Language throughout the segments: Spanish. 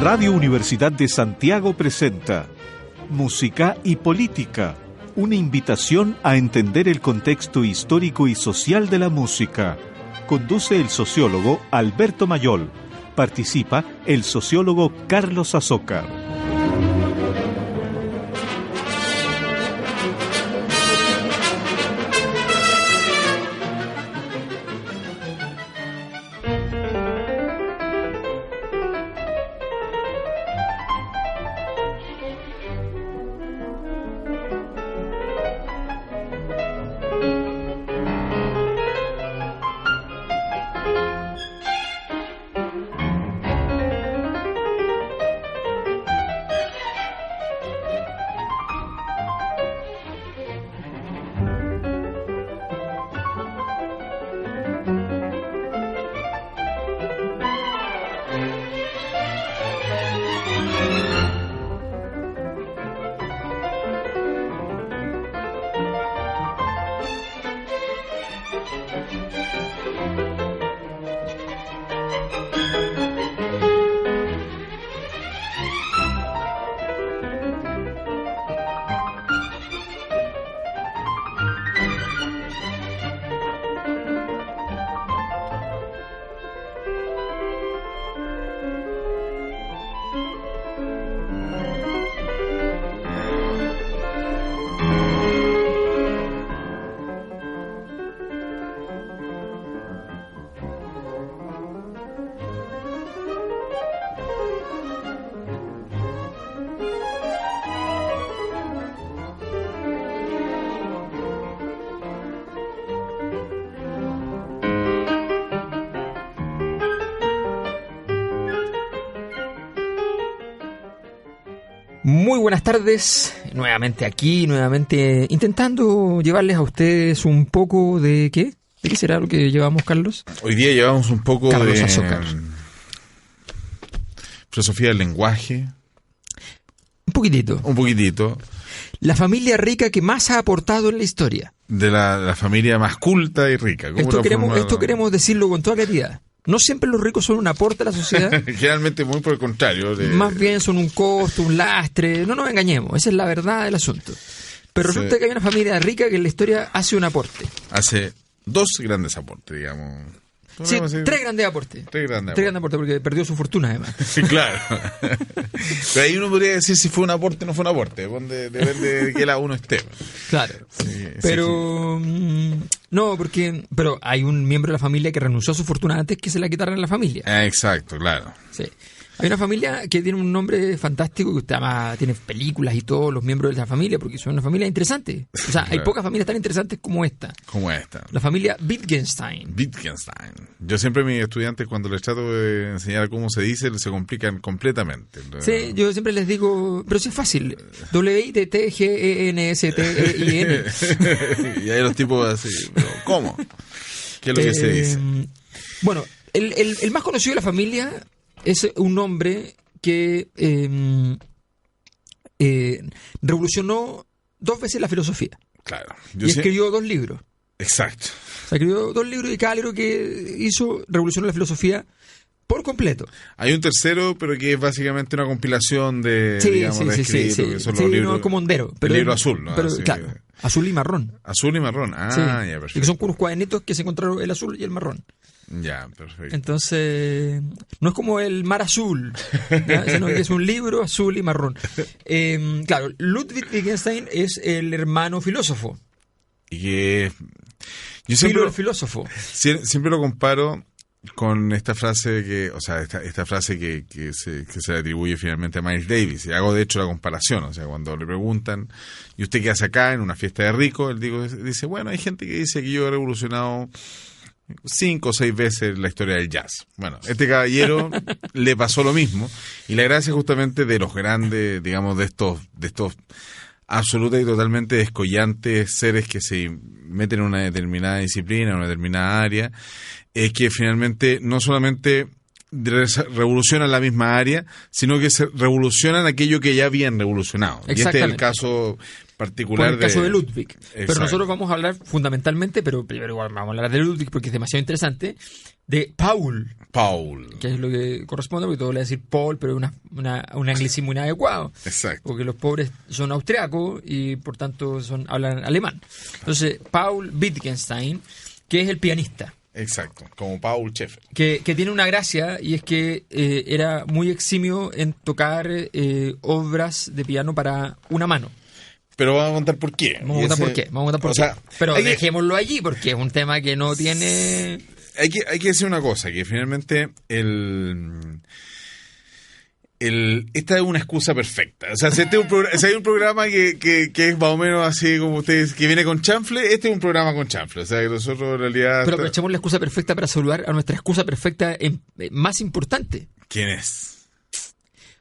Radio Universidad de Santiago presenta Música y Política, una invitación a entender el contexto histórico y social de la música. Conduce el sociólogo Alberto Mayol. Participa el sociólogo Carlos Azócar. Muy buenas tardes, nuevamente aquí, intentando llevarles a ustedes un poco de ¿qué? ¿De qué será lo que llevamos, Carlos? Hoy día llevamos un poco Carlos de Azócar. Filosofía del lenguaje. Un poquitito. La familia rica que más ha aportado en la historia. De la familia más culta y rica. Esto queremos decirlo con toda claridad. No siempre los ricos son un aporte a la sociedad. Generalmente muy por el contrario. Más bien son un costo, un lastre. No nos engañemos, esa es la verdad del asunto. Pero resulta que hay una familia rica que en la historia hace un aporte. Hace dos grandes aportes, digamos. Sí, tres grandes aportes. Tres grandes aportes porque perdió su fortuna además. Sí, claro. Pero ahí uno podría decir si fue un aporte o no fue un aporte. Depende de qué lado uno esté. Claro. Sí, pero sí. No, pero hay un miembro de la familia que renunció a su fortuna antes que se la quitaran a la familia. Exacto, claro. Sí. Hay una familia que tiene un nombre fantástico, que usted además tiene películas y todos los miembros de la familia, porque son una familia interesante. O sea, claro. Hay pocas familias tan interesantes como esta. La familia Wittgenstein. Yo siempre a mis estudiantes, cuando les trato de enseñar cómo se dice, se complican completamente. Sí, yo siempre les digo, pero sí es fácil. W-I-T-T-G-E-N-S-T-E-I-N. Y ahí los tipos así, pero ¿cómo? ¿Qué es lo que se dice? Bueno, el más conocido de la familia es un hombre que revolucionó dos veces la filosofía. Claro. Y escribió dos libros. Exacto. O sea, escribió dos libros y cada libro que hizo revolucionó la filosofía por completo. Hay un tercero, pero que es básicamente una compilación de, sí, escritos, que son los libros, no, como hondero. Pero el libro azul, ¿no? Pero, así claro, azul y marrón. Azul y marrón, ya, perfecto. Y que son unos cuadernitos que se encontraron el azul y el marrón. Ya, perfecto. Entonces, no es como el mar azul, sino que es un libro azul y marrón. Claro, Ludwig Wittgenstein es el hermano filósofo. Y que yo siempre el filósofo. Siempre lo comparo con esta frase esta frase que se le atribuye finalmente a Miles Davis. Y hago de hecho la comparación, o sea, cuando le preguntan ¿y usted qué hace acá en una fiesta de rico? Él dice, bueno, hay gente que dice que yo he revolucionado 5 o 6 veces la historia del jazz. Bueno, este caballero le pasó lo mismo, y la gracia justamente de los grandes, digamos, de estos absoluta y totalmente descollantes seres que se meten en una determinada disciplina, en una determinada área, es que finalmente no solamente revolucionan la misma área, sino que se revolucionan aquello que ya habían revolucionado. Y este es el caso particular el caso de Ludwig. Exacto. Pero nosotros vamos a hablar fundamentalmente, pero primero igual vamos a hablar de Ludwig porque es demasiado interesante, de Paul, Paul. que es lo que corresponde, porque todo le va a decir Paul, pero es un anglicismo inadecuado. Exacto. Porque los pobres son austriacos y por tanto hablan alemán. Entonces, Paul Wittgenstein, que es el pianista. Exacto, como Paul Schaeffer. Que tiene una gracia, y es que era muy eximio en tocar obras de piano para una mano. Pero vamos a contar por qué. Vamos a contar por qué. Pero dejémoslo allí, porque es un tema que no tiene... Hay que decir una cosa, que finalmente esta es una excusa perfecta. O sea, si hay un programa que es más o menos así como ustedes, que viene con chanfle, este es un programa con chanfle. O sea, que nosotros en realidad... Pero aprovechemos la excusa perfecta para saludar a nuestra excusa perfecta más importante. ¿Quién es?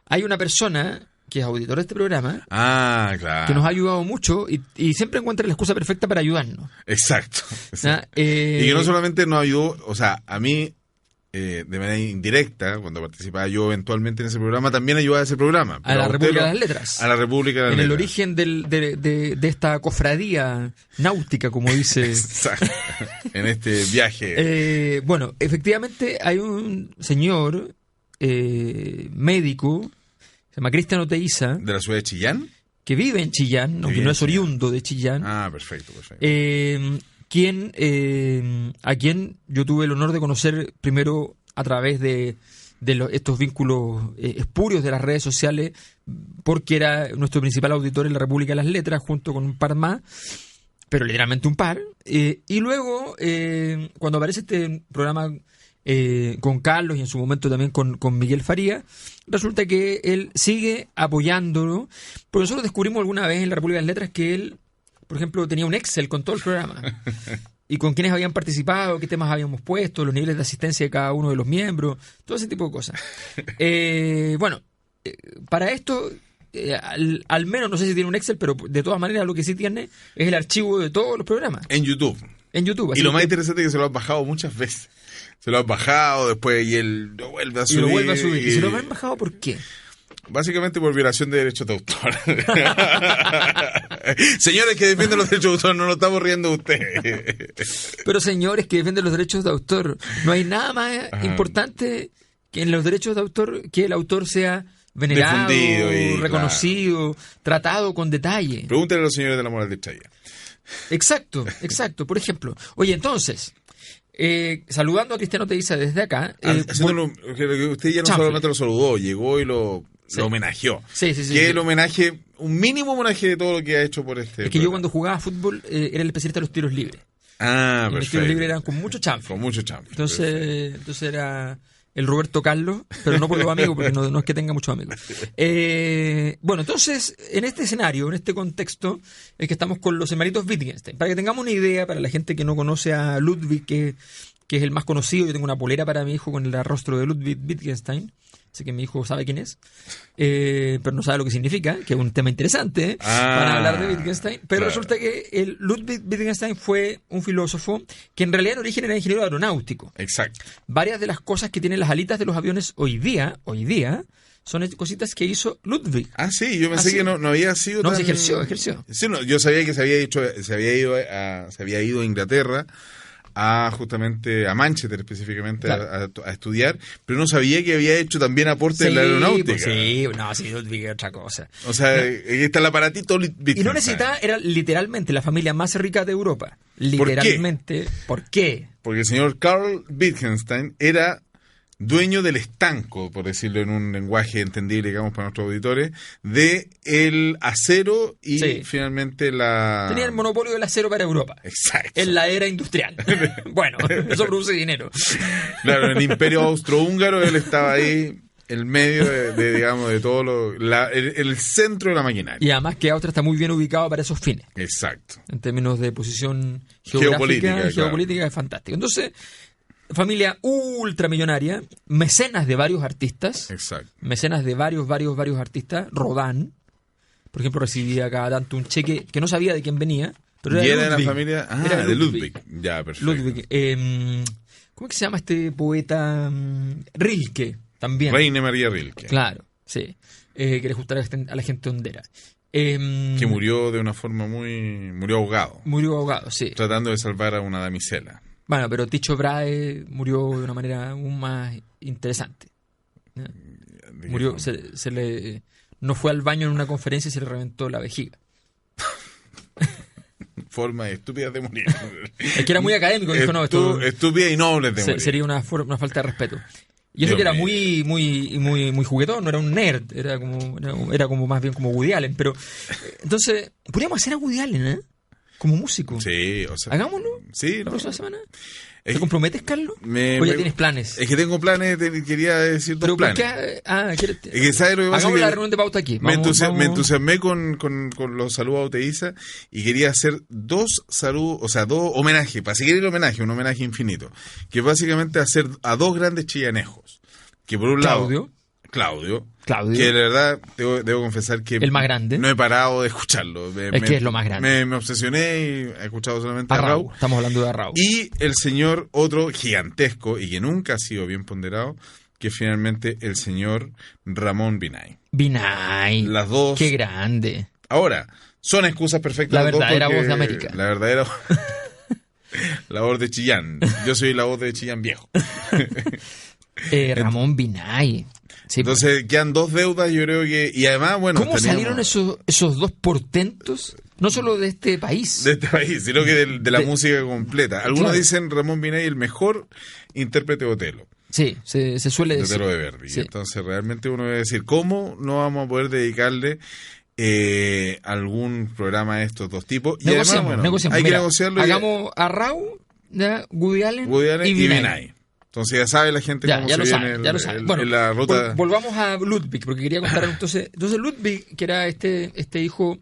Hay una persona que es auditor de este programa, claro, que nos ha ayudado mucho y siempre encuentra la excusa perfecta para ayudarnos. Exacto. Y que no solamente nos ayudó, o sea, a mí, de manera indirecta, cuando participaba yo eventualmente en ese programa, también ayudaba a ese programa. A la República de las Letras. A la República de las Letras. En el origen de esta cofradía náutica, como dice. Exacto. En este viaje. Bueno, efectivamente hay un señor médico, se llama Cristian Oteiza. ¿De la ciudad de Chillán? Que vive en Chillán, aunque no es oriundo de Chillán. Perfecto. A quien yo tuve el honor de conocer primero a través de estos vínculos espurios de las redes sociales, porque era nuestro principal auditor en la República de las Letras, junto con un par más, pero literalmente un par. Y luego, cuando aparece este programa con Carlos y en su momento también con Miguel Faría, resulta que él sigue apoyándolo, porque nosotros descubrimos alguna vez en la República de las Letras que él, por ejemplo, tenía un Excel con todo el programa y con quienes habían participado, qué temas habíamos puesto, los niveles de asistencia de cada uno de los miembros, todo ese tipo de cosas. Para esto, al menos no sé si tiene un Excel, pero de todas maneras lo que sí tiene es el archivo de todos los programas. En YouTube. Y lo más interesante es que se lo han bajado muchas veces. Se lo han bajado después y él lo vuelve a subir. ¿Y se lo han bajado por qué? Básicamente por violación de derechos de autor. Señores que defienden los derechos de autor, no lo estamos riendo de ustedes. Pero señores que defienden los derechos de autor, no hay nada más importante que en los derechos de autor que el autor sea venerado, reconocido, tratado con detalle. Pregúntenle a los señores de la moral de Chaya. Exacto. Por ejemplo, oye, entonces, saludando a Cristiano Oteiza desde acá. Usted ya no solamente lo saludó, llegó y lo homenajeó. Sí. El homenaje, un mínimo homenaje de todo lo que ha hecho por este. Es que yo cuando jugaba fútbol era el especialista de los tiros libres. Perfecto. Los tiros libres eran con mucho chanfle. Entonces era el Roberto Carlos, pero no por los amigos, porque no es que tenga muchos amigos. Entonces, en este escenario, en este contexto, es que estamos con los hermanitos Wittgenstein. Para que tengamos una idea, para la gente que no conoce a Ludwig, que es el más conocido, yo tengo una polera para mi hijo con el rostro de Ludwig Wittgenstein. Así que mi hijo sabe quién es, pero no sabe lo que significa, que es un tema interesante para hablar de Wittgenstein. Pero resulta que el Ludwig Wittgenstein fue un filósofo que en realidad en origen era ingeniero aeronáutico. Exacto. Varias de las cosas que tienen las alitas de los aviones hoy día, son cositas que hizo Ludwig. Sí, yo pensé que no había sido No, tan... se ejerció. Sí, yo sabía que se había ido a Inglaterra, justamente a Manchester específicamente, claro, a estudiar, pero no sabía que había hecho también aporte en la aeronáutica. Ludwig es otra cosa. O sea, ahí está el aparatito Wittgenstein. Y no necesitaba, era literalmente la familia más rica de Europa. Literalmente. ¿Por qué? Porque el señor Carl Wittgenstein era dueño del estanco, por decirlo en un lenguaje entendible, digamos, para nuestros auditores, de el acero y finalmente tenía el monopolio del acero para Europa. Exacto. En la era industrial. Bueno, eso produce dinero. Claro, en el imperio austrohúngaro él estaba ahí, el medio de todo el centro de la maquinaria. Y además que Austria está muy bien ubicado para esos fines. Exacto. En términos de posición geopolítica claro, es fantástico. Entonces, familia ultramillonaria, mecenas de varios artistas. Exacto. Mecenas de varios artistas. Rodin, por ejemplo, recibía cada tanto un cheque que no sabía de quién venía. Pero era de la familia de Ludwig. Ya, perfecto. Ludwig. ¿Cómo es que se llama este poeta? Rilke, también. Rainer María Rilke. Claro, sí. Que le gustara a la gente hondera. Que murió de una forma murió ahogado. Murió ahogado, sí. Tratando de salvar a una damisela. Bueno, pero Tycho Brahe murió de una manera aún más interesante. ¿Ya? Murió, no fue al baño en una conferencia y se le reventó la vejiga. Forma estúpida de morir. Es que era muy académico, dijo, no, esto estúpida y noble de morir. Sería una falta de respeto. Y eso que era muy juguetón, no era un nerd, era como más bien como Woody Allen. Pero entonces, podríamos hacer a Woody Allen, ¿eh? Como músico. Sí, o sea. Hagámoslo. Sí. La próxima semana. ¿Te comprometes, Carlos? ¿O ya tienes planes? Es que tengo planes, quería decir dos planes. ¿Qué? Es que, ¿sabes lo que pasa? Hagamos la reunión de pauta aquí. Me entusiasmé con los saludos a Oteiza y quería hacer dos saludos, o sea, dos homenajes, para seguir el homenaje, un homenaje infinito, que básicamente hacer a dos grandes chillanejos. Que por un lado... Claudio, que la verdad debo confesar que el más grande. No he parado de escucharlo. Que es lo más grande. Me obsesioné y he escuchado solamente a Raúl. Estamos hablando de Raúl. Y el señor, otro gigantesco y que nunca ha sido bien ponderado, que es finalmente el señor Ramón Binay. Las dos. Qué grande. Ahora, son excusas perfectas. La verdadera voz de América. La verdadera la voz de Chillán. Yo soy la voz de Chillán viejo. Ramón Binay. Sí, entonces quedan dos deudas, yo creo que... Y además, bueno... ¿Cómo salieron esos dos portentos? No solo de este país. De este país, sino que de la música completa. Algunos dicen Ramón Binay el mejor intérprete de Otelo. Sí, se suele decir. Otelo de Verdi. Sí. Entonces realmente uno debe decir, ¿cómo no vamos a poder dedicarle algún programa a estos dos tipos? Y negociamos, además, bueno, hay que negociarlo. Hagamos a Raúl, Woody Allen y Binay. Entonces ya sabe la gente cómo se viene ya lo sabe. Bueno, en la ruta. Volvamos a Ludwig, porque quería contar entonces Ludwig, que era este hijo,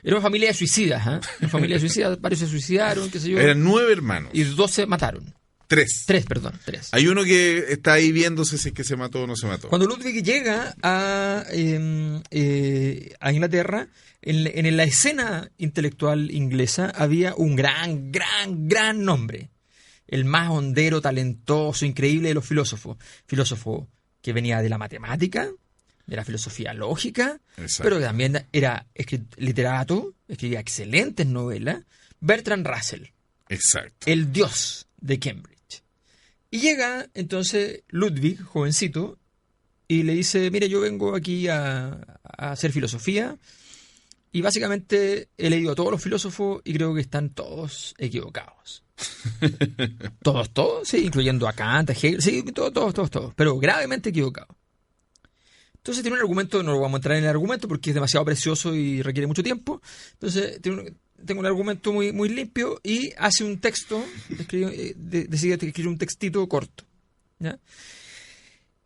era una familia de suicidas, una familia de suicidas, varios se suicidaron, qué sé yo. Eran 9 hermanos. Y 2 se mataron. 3. Hay uno que está ahí viéndose si es que se mató o no se mató. Cuando Ludwig llega a Inglaterra, en la escena intelectual inglesa había un gran nombre. El más hondero, talentoso, increíble de los filósofos. Filósofo que venía de la matemática, de la filosofía lógica, exacto, pero que también era literato, escribía excelentes novelas. Bertrand Russell. Exacto. El dios de Cambridge. Y llega entonces Ludwig, jovencito, y le dice, mire, yo vengo aquí a hacer filosofía, y básicamente he leído a todos los filósofos y creo que están todos equivocados. Todos, sí, incluyendo a Kant, a Hegel, sí, todos, pero gravemente equivocados. Entonces tiene un argumento, no lo vamos a entrar en el argumento porque es demasiado precioso y requiere mucho tiempo. Entonces tengo un argumento muy limpio y hace un texto, decide escribir un textito corto, ¿ya?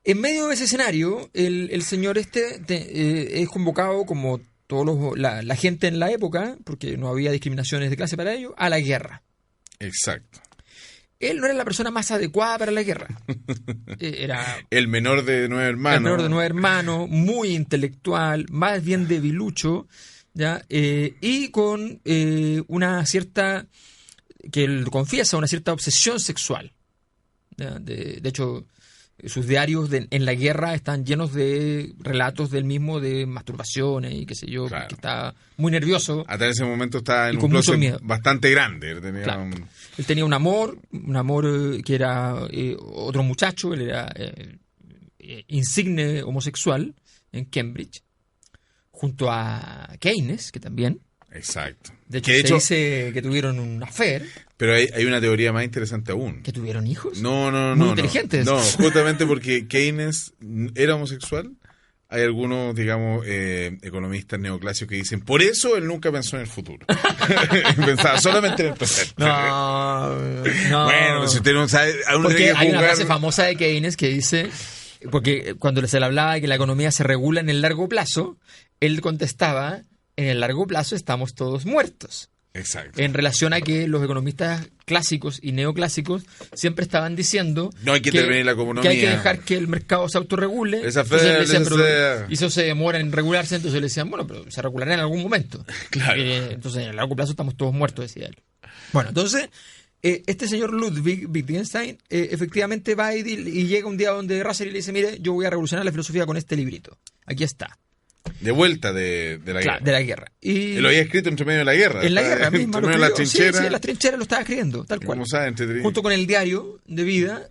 En medio de ese escenario, el señor es convocado, como todos la gente en la época, porque no había discriminaciones de clase para ello, a la guerra. Exacto. Él no era la persona más adecuada para la guerra. Era el menor de 9 hermanos. El menor de 9 hermanos, muy intelectual, más bien debilucho, ¿ya? Y con una cierta, que él confiesa, una cierta obsesión sexual, ¿ya? De hecho, sus diarios en la guerra están llenos de relatos del mismo, de masturbaciones y qué sé yo, claro, que está muy nervioso. Hasta ese momento estaba en un closet bastante grande. Él tenía un amor que era otro muchacho, él era insigne homosexual en Cambridge, junto a Keynes, que también. Exacto. De hecho, se dice que tuvieron un affair. Pero hay una teoría más interesante aún. ¿Que tuvieron hijos? No. Muy inteligentes. No, justamente porque Keynes era homosexual. Hay algunos, digamos, economistas neoclásicos que dicen, por eso él nunca pensó en el futuro. Pensaba solamente en el presente. No. Bueno, si usted no sabe... Porque hay una frase famosa de Keynes que dice, porque cuando se le hablaba de que la economía se regula en el largo plazo, él contestaba, en el largo plazo estamos todos muertos. Exacto. En relación a que los economistas clásicos y neoclásicos siempre estaban diciendo no hay que intervenir la economía, que hay que dejar que el mercado se autorregule. Y eso se demora en regularse, entonces le decían, bueno, pero se regulará en algún momento. Claro. Entonces en el largo plazo estamos todos muertos, decía él. Bueno, entonces este señor Ludwig Wittgenstein efectivamente va y llega un día donde Russell le dice, mire, yo voy a revolucionar la filosofía con este librito. Aquí está. De vuelta de la guerra. Claro, de la guerra. Y lo había escrito entre medio de la guerra. En la guerra misma. Entre medio de las trincheras. Sí, en las trincheras lo estaba escribiendo, tal cual. Como saben, junto con el diario de vida,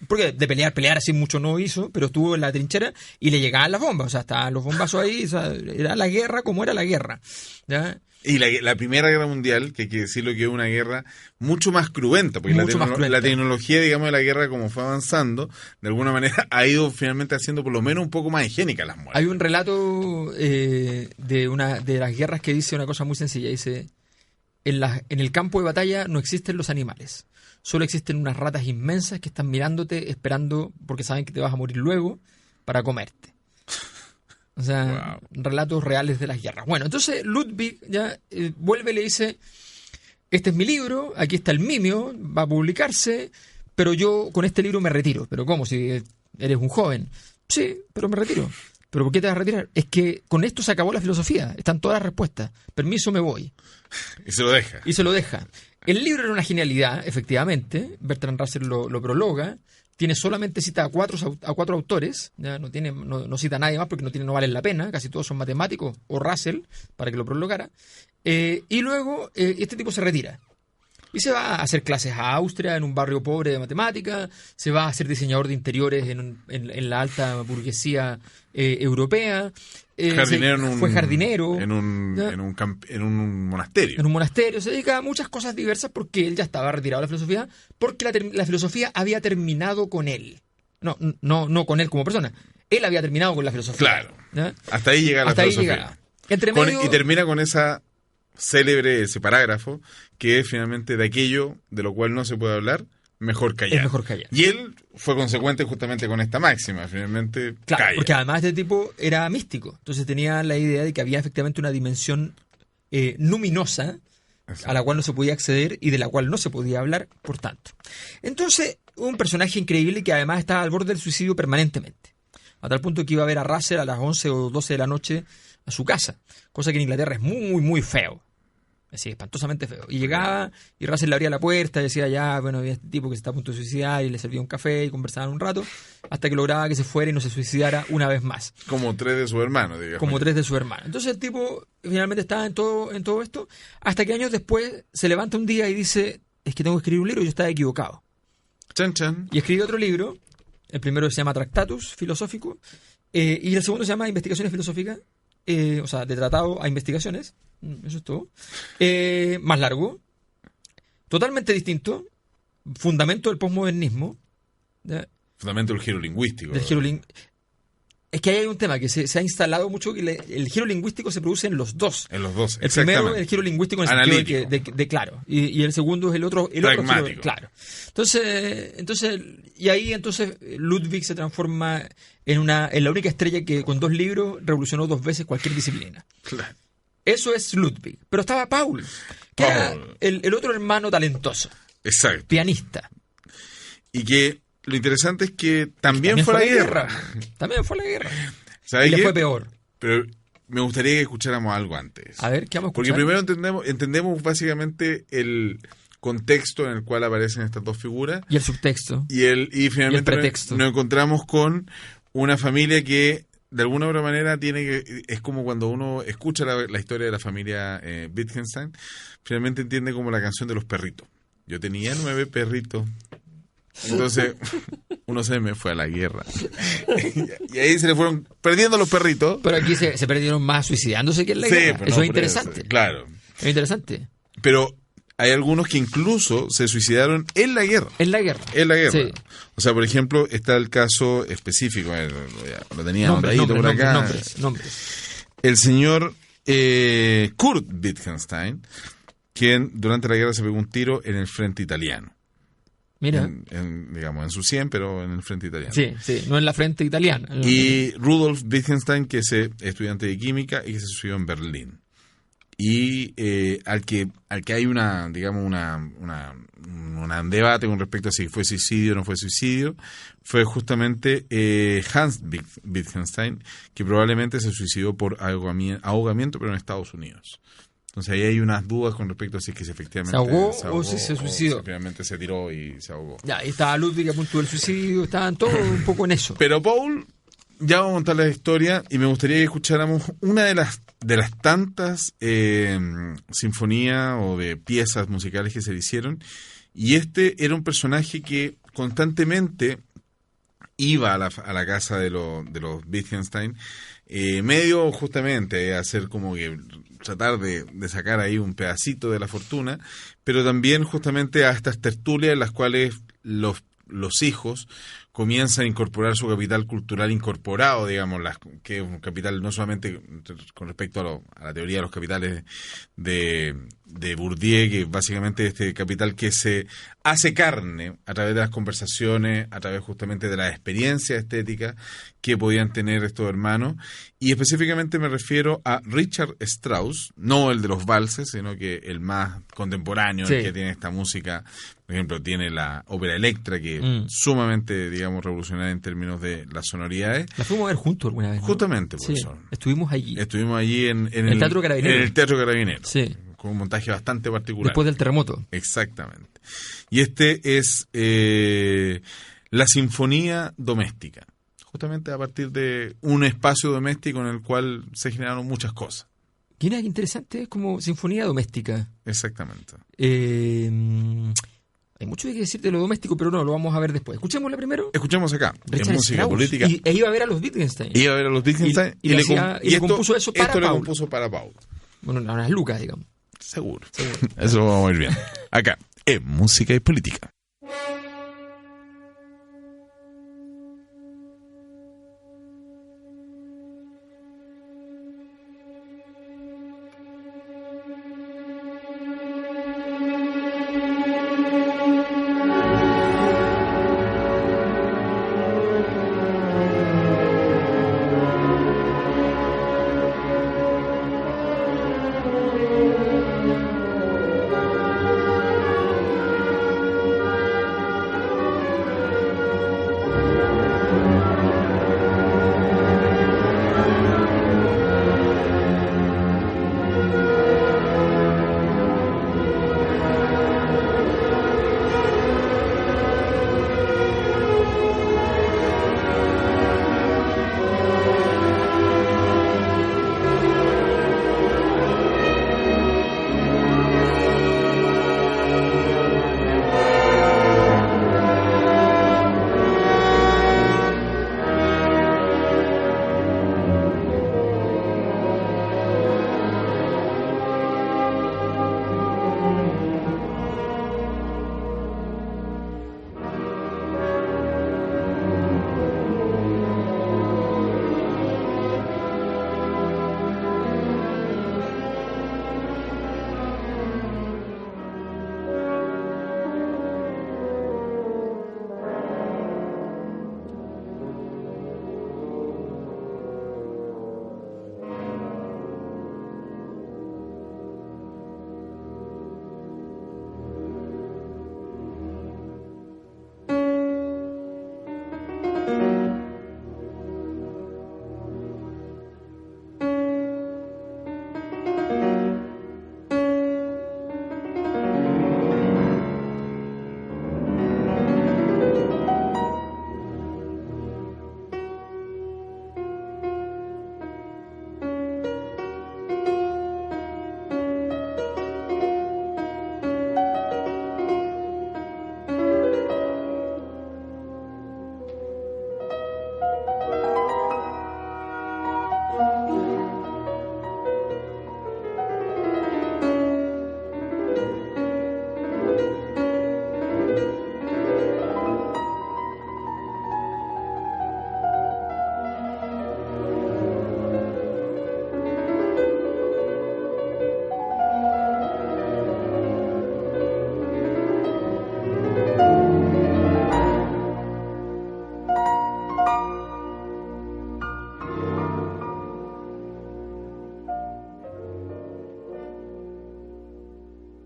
porque de pelear así mucho no hizo, pero estuvo en la trinchera y le llegaban las bombas, o sea, estaban los bombazos ahí, o sea, era la guerra como era la guerra, ¿ya? Y la Primera Guerra Mundial, que hay que decirlo que es una guerra mucho más cruenta, porque la tecnología, digamos, de la guerra, como fue avanzando, de alguna manera ha ido finalmente haciendo por lo menos un poco más higiénica las muertes. Hay un relato de las guerras que dice una cosa muy sencilla, dice, en el campo de batalla no existen los animales, solo existen unas ratas inmensas que están mirándote, esperando, porque saben que te vas a morir luego, para comerte. O sea, wow. Relatos reales de las guerras. Bueno, entonces Ludwig ya vuelve y le dice, este es mi libro, aquí está el mimio, va a publicarse, pero yo con este libro me retiro. ¿Pero cómo? Si eres un joven. Sí, pero me retiro. ¿Pero por qué te vas a retirar? Es que con esto se acabó la filosofía, están todas las respuestas. Permiso, me voy. Y se lo deja. El libro era una genialidad, efectivamente. Bertrand Russell lo prologa. Tiene solamente cita a cuatro autores, ya no cita a nadie más porque no valen la pena, casi todos son matemáticos, o Russell, para que lo prologara. Y luego este tipo se retira. Y se va a hacer clases a Austria, en un barrio pobre de matemática, se va a ser diseñador de interiores en la alta burguesía europea. Fue jardinero en un monasterio. En un monasterio, se dedica a muchas cosas diversas porque él ya estaba retirado de la filosofía, porque la filosofía había terminado con él. No con él como persona. Él había terminado con la filosofía. Claro. ¿Ya? Hasta ahí llega la filosofía. Y termina con esa célebre, ese parágrafo, que es finalmente de aquello de lo cual no se puede hablar, mejor callar. Es mejor callar. Y él fue consecuente justamente con esta máxima, finalmente claro, calla. Porque además este tipo era místico, entonces tenía la idea de que había efectivamente una dimensión luminosa a la cual no se podía acceder y de la cual no se podía hablar, por tanto. Entonces, un personaje increíble que además estaba al borde del suicidio permanentemente, a tal punto que iba a ver a Russell a las 11 o 12 de la noche a su casa, cosa que en Inglaterra es muy, muy feo. Así, espantosamente feo. Y llegaba y Russell le abría la puerta y decía, ya, bueno, había este tipo que se está a punto de suicidar, y le servía un café y conversaban un rato, hasta que lograba que se fuera y no se suicidara una vez más. Como 3 de su hermano, digamos. Como 3 de su hermano. Entonces el tipo finalmente estaba en todo esto, hasta que años después se levanta un día y dice, es que tengo que escribir un libro y yo estaba equivocado. Chan, chan. Y escribe otro libro, el primero se llama Tractatus Filosófico, y el segundo se llama Investigaciones Filosóficas, o sea, de tratado a investigaciones. Eso es todo. Más largo, totalmente distinto, fundamento del posmodernismo. Fundamento del giro lingüístico. Es que ahí hay un tema que se ha instalado mucho, que el giro lingüístico se produce en los dos. En los dos, el primero el giro lingüístico en el sentido de claro, y el segundo es el otro pragmático. Giro, claro. Entonces Ludwig se transforma en la única estrella que con 2 libros revolucionó 2 veces cualquier disciplina. Claro. Eso es Ludwig. Pero estaba Paul, que era el otro hermano talentoso. Exacto. Pianista. Y que lo interesante es que también fue la guerra. También fue la guerra. Y le fue peor. Pero me gustaría que escucháramos algo antes. A ver, ¿qué vamos a escuchar? Porque primero entendemos básicamente el contexto en el cual aparecen estas dos figuras. Y el subtexto. Y finalmente nos encontramos con una familia que de alguna u otra manera es como cuando uno escucha la historia de la familia Wittgenstein, finalmente entiende como la canción de los perritos. Yo tenía 9 perritos. Entonces, uno se me fue a la guerra. Y ahí se le fueron perdiendo los perritos. Pero aquí se perdieron más suicidándose que en la guerra. Eso es interesante. Claro. Es interesante. Pero hay algunos que incluso se suicidaron en la guerra. En la guerra. Sí. O sea, por ejemplo, está el caso específico, lo tenía anotadito por acá. Nombres. El señor Kurt Wittgenstein, quien durante la guerra se pegó un tiro en el frente italiano. Mira. En su 100, pero en el frente italiano. Sí, no en la frente italiana. Y Rudolf Wittgenstein, que es estudiante de química y que se suicidó en Berlín. Y al que hay un debate con respecto a si fue suicidio o no fue suicidio, fue justamente Hans Wittgenstein, que probablemente se suicidó por ahogamiento, pero en Estados Unidos. Entonces ahí hay unas dudas con respecto a si es que efectivamente se ahogó o si se suicidó. O si finalmente se tiró y se ahogó. Ya, ahí estaba Ludwig a punto del suicidio, estaban todos un poco en eso. Pero Paul ya vamos a contar la historia y me gustaría que escucháramos una de las tantas sinfonías o de piezas musicales que se le hicieron. Y este era un personaje que constantemente iba a la casa de los Wittgenstein, medio justamente a hacer como que tratar de sacar ahí un pedacito de la fortuna, pero también justamente a estas tertulias en las cuales los hijos comienzan a incorporar su capital cultural incorporado, digamos, que es un capital no solamente con respecto a la teoría de los capitales de Bourdieu, que básicamente este capital que se hace carne a través de las conversaciones, a través justamente de las experiencias estéticas que podían tener estos hermanos, y específicamente me refiero a Richard Strauss, no el de los valses, sino que el más contemporáneo, sí, el que tiene esta música. Por ejemplo, tiene la ópera Electra, que es sumamente, digamos, revolucionaria en términos de las sonoridades. La fuimos a ver juntos alguna vez, ¿no? Justamente, por eso. Estuvimos allí. Estuvimos allí en el Teatro Carabinero. En el Teatro Carabinero. Sí. Con un montaje bastante particular. Después del terremoto. Exactamente. Y este es la Sinfonía Doméstica. Justamente a partir de un espacio doméstico en el cual se generaron muchas cosas. Qué interesante, es como sinfonía doméstica. Exactamente. Hay mucho que decir de lo doméstico, pero no, lo vamos a ver después. ¿Escuchémosla primero? Escuchemos acá, Richard en música Strauss, política. E iba a ver a los Wittgenstein. Iba a ver a los Wittgenstein y le compuso eso para Paul. Esto le compuso para Paul. Bueno, unas lucas, digamos. Seguro. Eso lo vamos a ir bien. Acá, en música y política.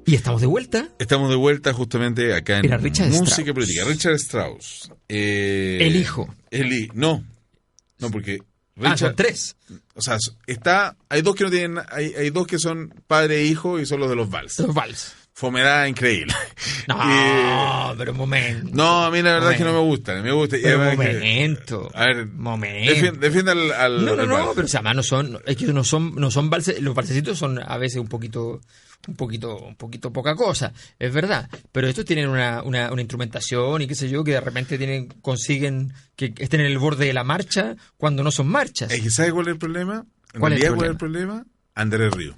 Y estamos de vuelta. Estamos de vuelta justamente acá en música política. Richard Strauss. El hijo. No, porque Richard, son tres. O sea, hay dos que no tienen, hay dos que son padre e hijo y son los de los vals. Los vals. fomedad increíble. No, pero un momento. No, a mí la verdad es que no me gusta. Me gusta. Pero un momento. A ver, momento. Defienda al No, valse. pero o sea, además no son valses, los valsecitos son a veces un poquito poca cosa, es verdad, pero estos tienen una instrumentación y qué sé yo, que de repente consiguen que estén en el borde de la marcha cuando no son marchas. Es que ¿sabe cuál es el problema? ¿Cuál es el problema? Andrés Río.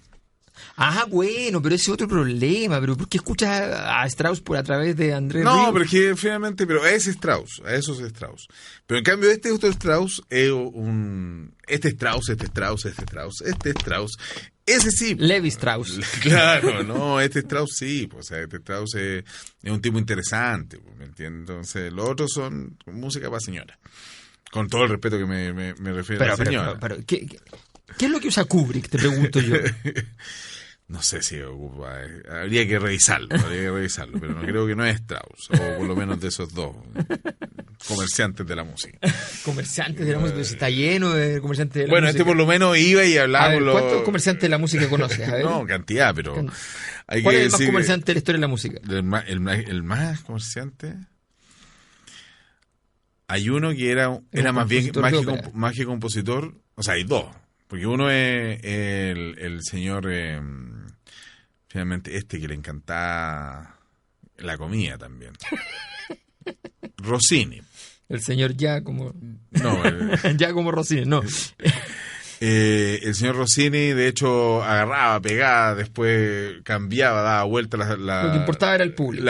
Ah, bueno, pero ese es otro problema. ¿Pero por qué escuchas a Strauss por a través de Andrés No, Ríos? pero es que finalmente, es Strauss, a eso es Strauss. Pero en cambio este otro Strauss es este Strauss, ese sí. Levi Strauss. Claro, no, este Strauss sí, pues, o sea, este Strauss es un tipo interesante, pues, ¿me entiendes? Entonces, los otros son música para señora. Con todo el respeto que me refiero a la señora. Pero ¿qué es lo que usa Kubrick, te pregunto yo? No sé si ocupa, habría que revisarlo, pero no creo que no es Strauss, o por lo menos de esos dos comerciantes de la música. Comerciantes de la música, pues está lleno de comerciantes de la música. Bueno, este por lo menos iba y hablaba con los... ¿Cuántos comerciantes de la música conoces? A ver. No, cantidad, pero... ¿Cuál es el más comerciante de la historia de la música? El más comerciante... Hay uno que era más bien más que compositor, o sea, hay dos. Porque uno es el señor, finalmente, que le encantaba la comida también. Rossini. El señor Giacomo. No, Giacomo Rossini, no. El señor Rossini, de hecho, agarraba, pegaba, después cambiaba, daba vuelta lo que importaba era el público.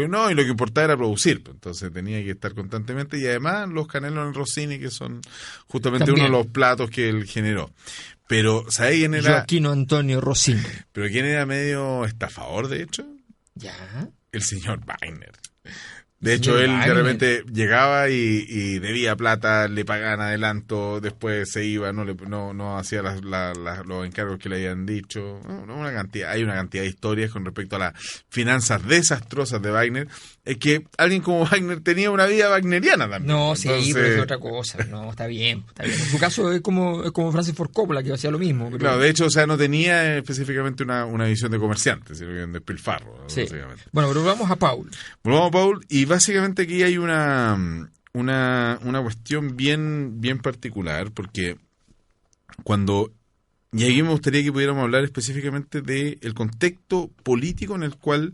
No, y lo que importaba era producir. Entonces tenía que estar constantemente. Y además los canelones Rossini, que son justamente también uno de los platos que él generó. Pero, ¿sabes quién era? Joaquino Antonio Rossini. ¿Pero quién era medio estafador, de hecho? Ya. El señor Wagner. De hecho, él de repente llegaba y debía plata, le pagaban adelanto, después se iba, no hacía los encargos que le habían dicho. Hay una cantidad de historias con respecto a las finanzas desastrosas de Wagner. Es que alguien como Wagner tenía una vida wagneriana también. No, sí, pero es otra cosa. No, está bien. En su caso es como Francis Ford Coppola, que hacía lo mismo. Pero... Claro, de hecho, o sea, no tenía específicamente una visión de comerciante, sino que un despilfarro. Sí. Básicamente. Bueno, pero volvamos a Paul. Y básicamente aquí hay una cuestión bien particular, porque y aquí me gustaría que pudiéramos hablar específicamente del contexto político en el cual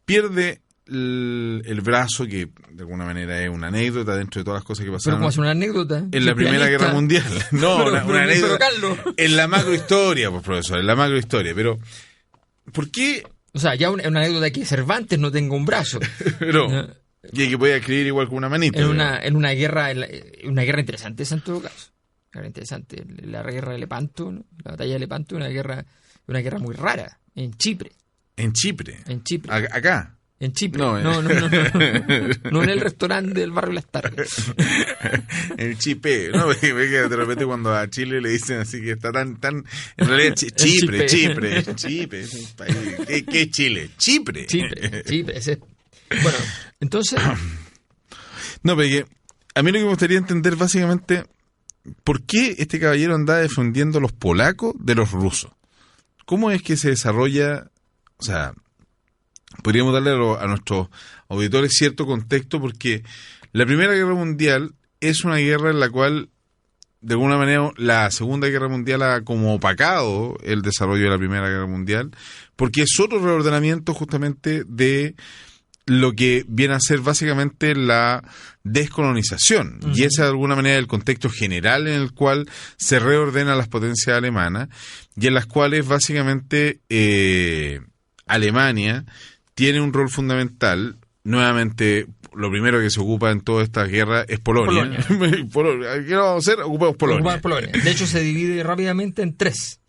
pierde el brazo, que de alguna manera es una anécdota dentro de todas las cosas que pasaron. ¿Pero cómo es una anécdota? En la Primera Guerra Mundial. No, una anécdota. En la macrohistoria, pues, profesor, en la macrohistoria. Pero, ¿por qué? O sea, ya una anécdota que Cervantes no tenga un brazo. Pero... Y que podía escribir igual con una manita. En una guerra interesante esa en todo caso. Una guerra interesante. La guerra de Lepanto, ¿no? La batalla de Lepanto, una guerra muy rara. En Chipre. ¿En Chipre? ¿Acá? En Chipre. No, no en el restaurante del barrio Las Tardes. En Chipre. No, ve que de repente cuando a Chile le dicen así que está tan en realidad Chipre. Chipre es un país. ¿Qué es Chile? Chipre. Ese. Bueno, entonces... No, pero a mí lo que me gustaría entender básicamente, ¿por qué este caballero andaba defendiendo a los polacos de los rusos? ¿Cómo es que se desarrolla? O sea, podríamos darle a nuestros auditores cierto contexto, porque la Primera Guerra Mundial es una guerra en la cual, de alguna manera, la Segunda Guerra Mundial ha como opacado el desarrollo de la Primera Guerra Mundial, porque es otro reordenamiento justamente de lo que viene a ser básicamente la descolonización. Uh-huh. Y ese de alguna manera el contexto general en el cual se reordenan las potencias alemanas y en las cuales básicamente Alemania tiene un rol fundamental. Nuevamente, lo primero que se ocupa en toda esta guerra es Polonia. ¿Qué vamos a hacer? Ocupamos Polonia. De hecho, se divide rápidamente en tres.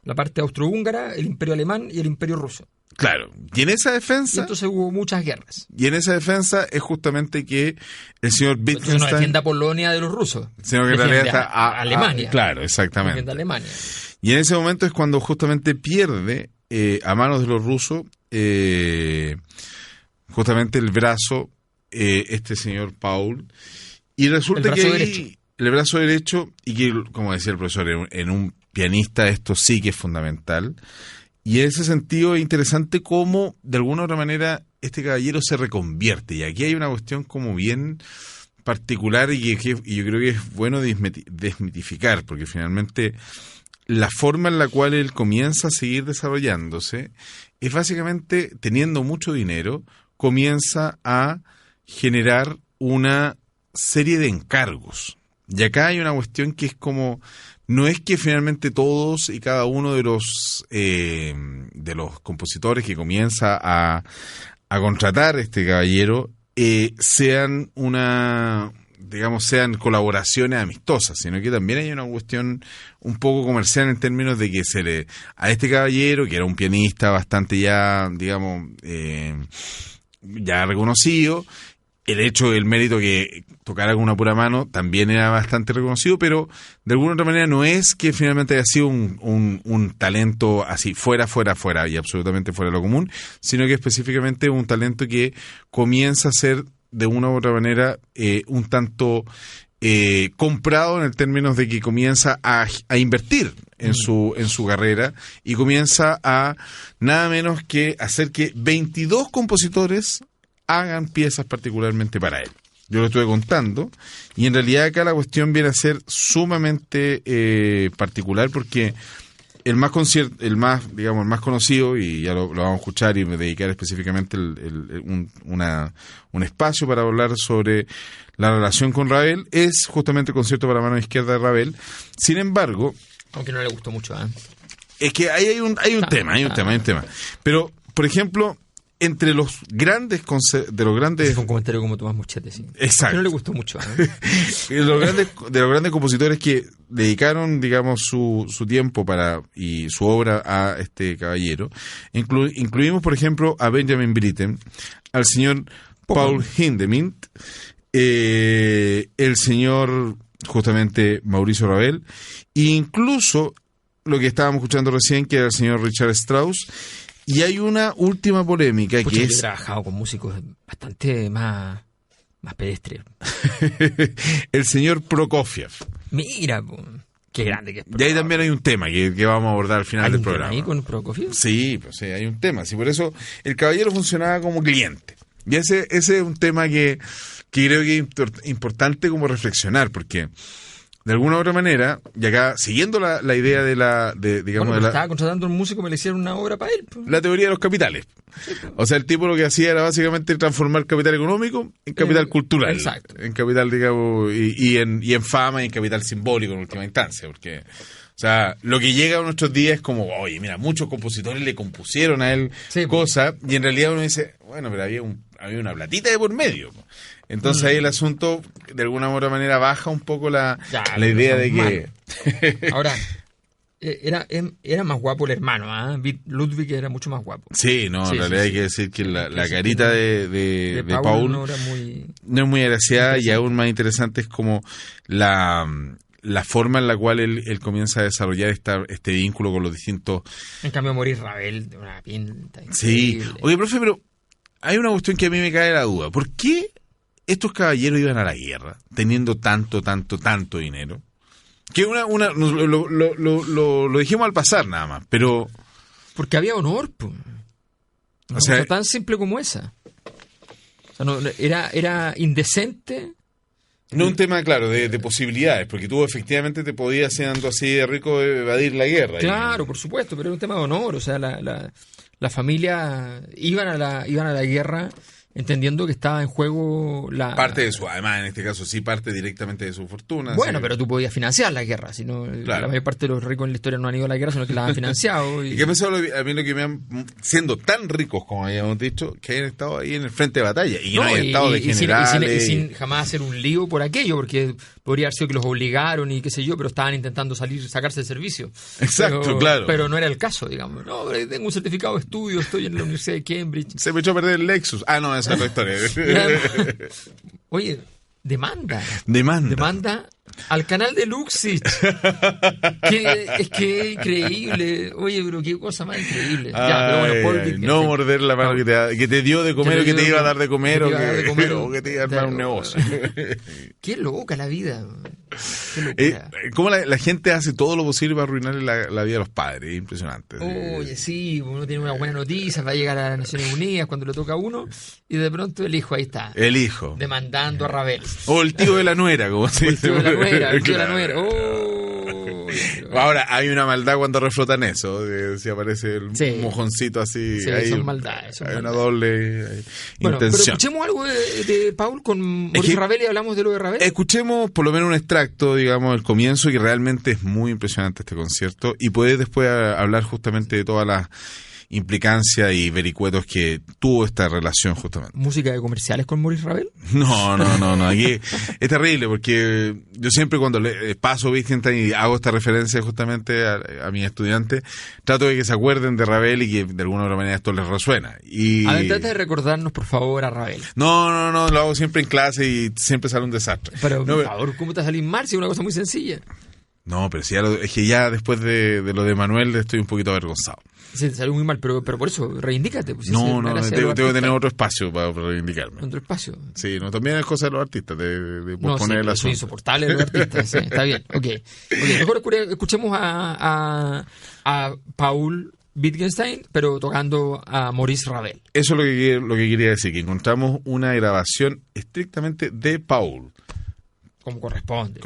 La parte austrohúngara, el imperio alemán y el imperio ruso. Claro, y en esa defensa... Y entonces hubo muchas guerras. Y en esa defensa es justamente que el señor Wittgenstein... No defiende a Polonia de los rusos. Sino que en realidad está a Alemania. Claro, exactamente. Defiende a Alemania. Y en ese momento es cuando justamente pierde a manos de los rusos justamente el brazo este señor Paul. Y resulta el brazo derecho, y que, como decía el profesor, en un pianista esto sí que es fundamental. Y en ese sentido es interesante cómo, de alguna u otra manera, este caballero se reconvierte. Y aquí hay una cuestión como bien particular y yo creo que es bueno desmitificar, porque finalmente la forma en la cual él comienza a seguir desarrollándose es básicamente, teniendo mucho dinero, comienza a generar una serie de encargos. Y acá hay una cuestión que es como, no es que finalmente todos y cada uno de los compositores que comienza a contratar este caballero sean sean colaboraciones amistosas, sino que también hay una cuestión un poco comercial en términos de que a este caballero, que era un pianista bastante ya, ya reconocido, el mérito que tocara con una pura mano también era bastante reconocido, pero de alguna otra manera no es que finalmente haya sido un talento así fuera y absolutamente fuera de lo común, sino que específicamente un talento que comienza a ser de una u otra manera un tanto comprado en el términos de que comienza a invertir en su carrera y comienza a nada menos que hacer que 22 compositores hagan piezas particularmente para él. Yo lo estuve contando y en realidad acá la cuestión viene a ser sumamente particular porque el más conocido, y ya lo vamos a escuchar y me dedicar específicamente un espacio para hablar sobre la relación con Ravel, es justamente el concierto para mano izquierda de Ravel. Sin embargo, aunque no le gustó mucho, es que hay un tema. Pero, por ejemplo, entre los grandes fue un comentario como Tomás Muschietti, sí. Exacto. No le gustó mucho. de los grandes compositores que dedicaron, digamos, su tiempo y su obra a este caballero, incluimos, por ejemplo, a Benjamin Britten, al señor Paul Hindemith, el señor justamente Mauricio Ravel, e incluso lo que estábamos escuchando recién, que era el señor Richard Strauss. Y hay una última polémica que es... Yo he trabajado con músicos bastante más pedestres. El señor Prokofiev. Mira, qué grande que es Prokofiev. Y ahí también hay un tema que vamos a abordar al final del programa. ¿Hay un tema ahí con Prokofiev? Sí, pues sí, hay un tema. Sí, por eso el caballero funcionaba como cliente. Y ese es un tema que creo que es importante como reflexionar, porque... De alguna u otra manera, y acá, siguiendo la idea estaba contratando a un músico, me le hicieron una obra para él. Pues. La teoría de los capitales. O sea, el tipo lo que hacía era básicamente transformar capital económico en capital cultural. Exacto. En capital, digamos, y en fama y en capital simbólico en última instancia. Porque, o sea, lo que llega a nuestros días es como, oye, mira, muchos compositores le compusieron a él cosas, y en realidad uno dice, bueno, pero había una platita de por medio. Entonces ahí el asunto, de alguna u otra manera, baja un poco la idea de que... Ahora, era más guapo el hermano, Ludwig era mucho más guapo. Sí, en realidad hay que decir que la carita de Paul no es muy agraciada, y aún más interesante es como la forma en la cual él comienza a desarrollar este vínculo con los distintos... En cambio, morir Ravel de una pinta increíble. Sí. Oye, profe, pero hay una cuestión que a mí me cae la duda. ¿Por qué estos caballeros iban a la guerra teniendo tanto dinero? Que lo dijimos al pasar nada más, pero... Porque había honor, pues. O sea, tan simple como esa. O sea, no, era indecente. No un tema, claro, de posibilidades, porque tú efectivamente te podías, siendo así de rico, evadir la guerra. Claro, por supuesto, pero era un tema de honor. O sea, la familia iban a la guerra entendiendo que estaba en juego parte de su, además en este caso sí parte directamente de su fortuna. Bueno, pero tú podías financiar la guerra, sino claro. La mayor parte de los ricos en la historia no han ido a la guerra, sino que la han financiado. ¿Y qué pensaba a mí lo que me han, siendo tan ricos como habíamos dicho, que hayan estado ahí en el frente de batalla y no hayan estado de generales? Y sin jamás hacer un lío por aquello, porque podría haber sido que los obligaron y qué sé yo, pero estaban intentando sacarse del servicio. Exacto, claro. Pero no era el caso, digamos. No, pero tengo un certificado de estudio, estoy en la Universidad de Cambridge. Se me echó a perder el Lexus. Ah, no, esa es la historia. Oye, demanda al canal de Luxich. Es que increíble. Oye, pero qué cosa más increíble. Pero bueno, Paul, no morder la mano que te dio de comer, o que te iba a dar de comer, o que te iba a armar un negocio. Qué loca la vida. Cómo la gente hace todo lo posible para arruinarle la vida a los padres, es impresionante. Oye, sí, uno tiene una buena noticia, va a llegar a las Naciones Unidas cuando le toca a uno, y de pronto el hijo ahí está. El hijo. Demandando a Ravel. O el tío de la nuera, como se dice. El tío de la nuera. Ahora, hay una maldad cuando reflotan eso, si aparece el mojoncito así. Sí, hay son maldades. Hay una doble bueno, intención. Pero escuchemos algo de Paul con Maurice Ravel y hablamos de lo de Ravel. Escuchemos por lo menos un extracto, digamos, el comienzo, que realmente es muy impresionante este concierto, y puedes después hablar justamente de todas las implicancias y vericuetos que tuvo esta relación justamente. ¿Música de comerciales con Maurice Ravel? No, aquí es terrible porque yo siempre cuando le paso Wittgenstein y hago esta referencia justamente a mis estudiantes, trato de que se acuerden de Ravel y que de alguna u otra manera esto les resuena. A ver, trata de recordarnos por favor a Ravel. No, lo hago siempre en clase y siempre sale un desastre. Pero por favor, ¿cómo te va a salir mal si es una cosa muy sencilla? No, pero si es que ya después de lo de Manuel estoy un poquito avergonzado. Sí, te salió muy mal, pero por eso, reivindícate. Pues, no, tengo que tener otro espacio para reivindicarme. ¿Otro espacio? Sí, también es cosa de los artistas, de poner el asunto. Es insoportable los artistas, sí, está bien. Okay, mejor escuchemos a Paul Wittgenstein, pero tocando a Maurice Ravel. Eso es lo que quería decir, que encontramos una grabación estrictamente de Paul. Como corresponde.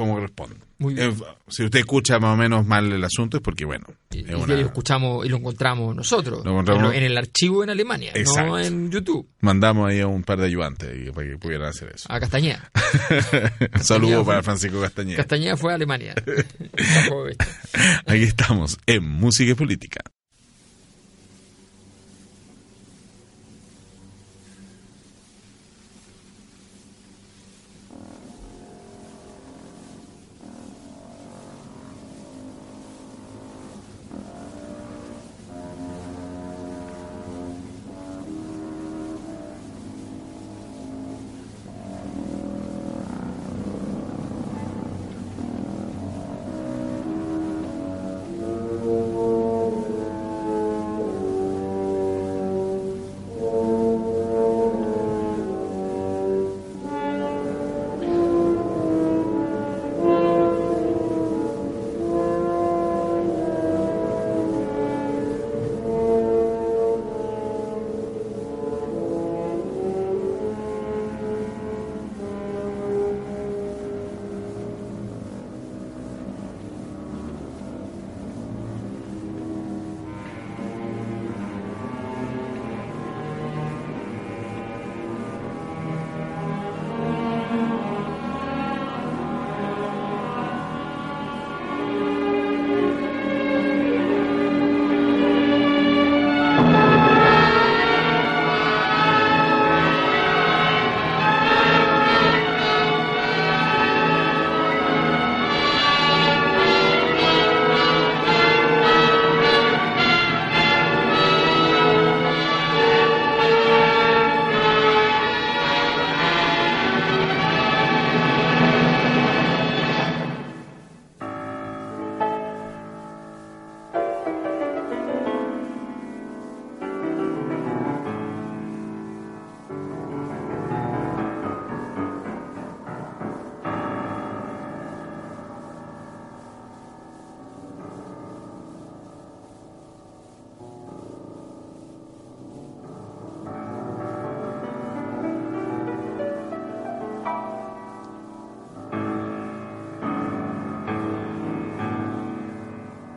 Muy bien. Si usted escucha más o menos mal el asunto es porque, bueno... lo escuchamos y lo encontramos nosotros. En el archivo en Alemania, exacto. No en YouTube. Mandamos ahí a un par de ayudantes para que pudieran hacer eso. A Castañeda. Un saludo para Francisco Castañeda. Castañeda fue a Alemania. Aquí estamos, en Música y Política.